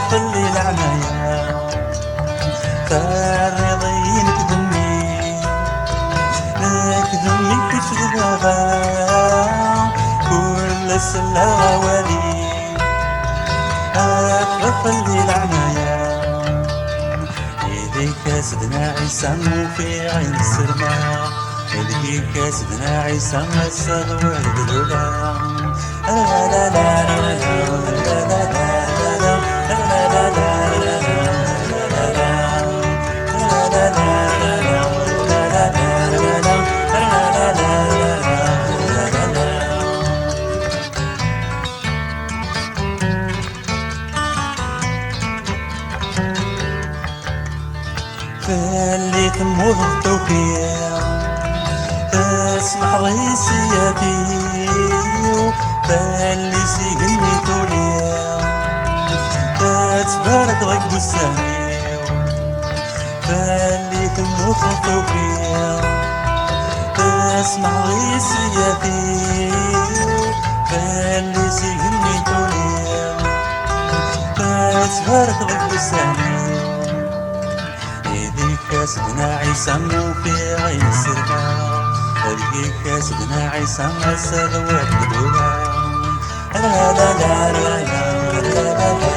في الليل عنايا فالرضين كذبني كيف دابا كل سلا غوالي في الليل عنايا إليك سيدنا عيسى وفي عين السرمة إليك سيدنا عيسى مسد ولد الأولى لا لا لا لا لا فاللي تموت التوفيق تسمح ريسياتي فاللي سيقني توليا تتبارك غيك بسامي فاللي تموت التوفيق تسمح ريسياتي فاللي سيقني توليا تتبارك غيك بسامي سيدنا عيسى وفي عين السرمة هذيك سيدنا عيسى مسد ولد الأولى لا لا لا لا لا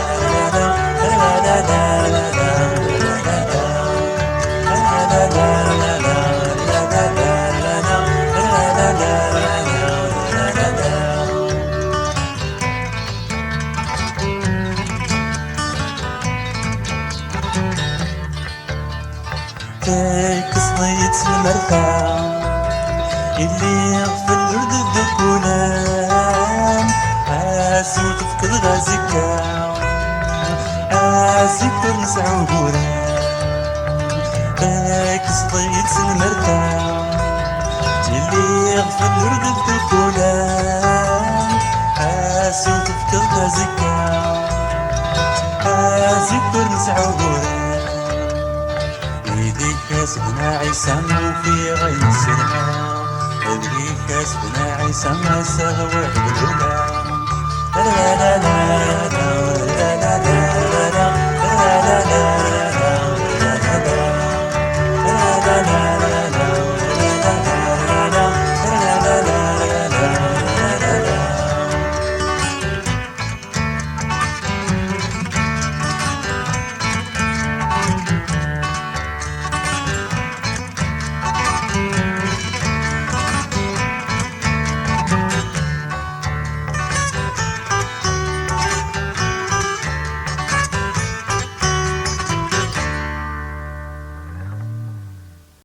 فيك صنيت المرفع اللي في الورد الدكونان عاسي وتفقد غازيكا عاسي تنسع وبوران فيك صنيت المرفع اللي في الورد الدكونان عاسي وتفقد غازيكا عاسي تنسع وبوران سيدنا عيسى وفي عين السرمة هذيك سيدنا عيسى مسد ولد الأولى